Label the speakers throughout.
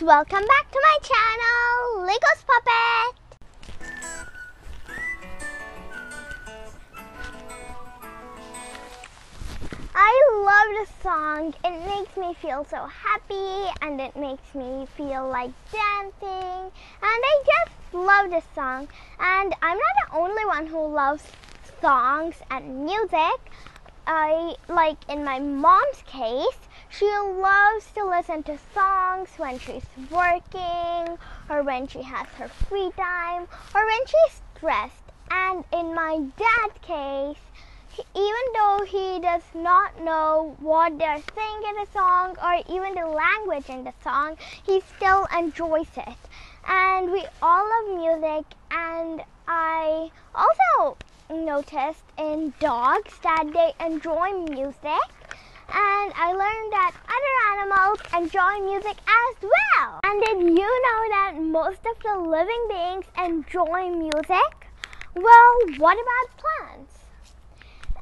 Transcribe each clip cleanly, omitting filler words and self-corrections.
Speaker 1: welcome back to my channel, Likkus Puppet. I love this song. It makes me feel so happy and it makes me feel like dancing, and I just love this song. And I'm not the only one who loves songs and music. Like in my mom's case, she loves to listen to songs when she's working or when she has her free time or when she's stressed. And in my dad's case, even though he does not know what they're saying in the song or even the language in the song, he still enjoys it. And we all love music, and I also noticed in dogs that they enjoy music, and I learned that other animals enjoy music as well. And did you know that most of the living beings enjoy music? Well, what about plants?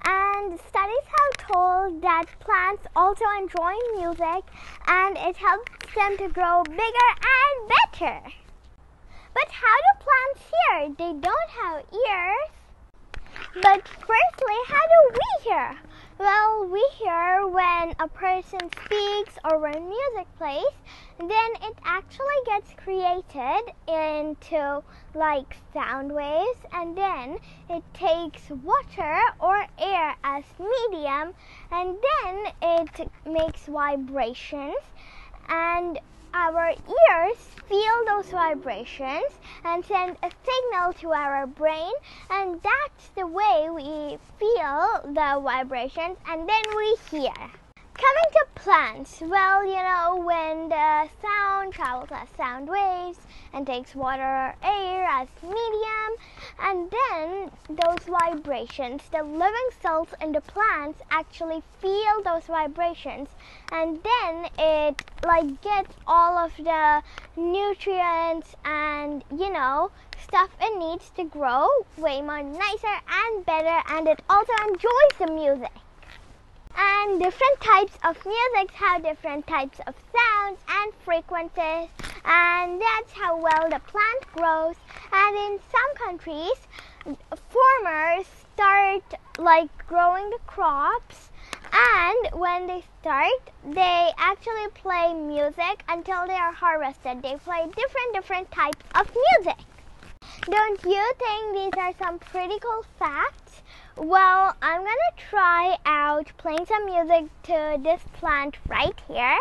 Speaker 1: And studies have told that plants also enjoy music, and it helps them to grow bigger and better. But how do plants hear? They don't have ears. But firstly, how do we hear? Well, we hear when a person speaks or when music plays, then it actually gets created into like sound waves, and then it takes water or air as medium, and then it makes vibrations, and our ears feel those vibrations and send a signal to our brain, and that's the way we feel the vibrations, and then we hear. Coming to plants, well, you know, when the sound travels as sound waves and takes water or air as medium, and then those vibrations, the living cells in the plants actually feel those vibrations, and then it like gets all of the nutrients and, you know, stuff it needs to grow way more nicer and better, and it also enjoys the music. And different types of music have different types of sounds and frequencies, and that's how well the plant grows. And in some countries, farmers start like growing the crops, and when they start, they actually play music until they are harvested. They play different types of music. Don't you think these are some pretty cool facts? Well, I'm gonna try out playing some music to this plant right here,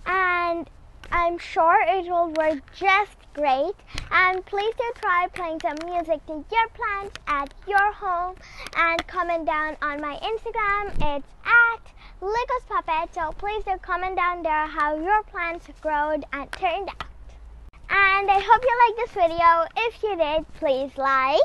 Speaker 1: and I'm sure it will work just great. And please do try playing some music to your plants at your home, and comment down on my Instagram. It's at Likkus Puppet, so please do comment down there how your plants growed and turned out. And I hope you liked this video. If you did, please like,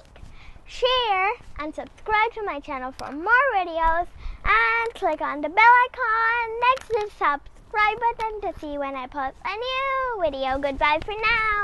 Speaker 1: share, and subscribe to my channel for more videos, and click on the bell icon next to the subscribe button to see when I post a new video. Goodbye for now.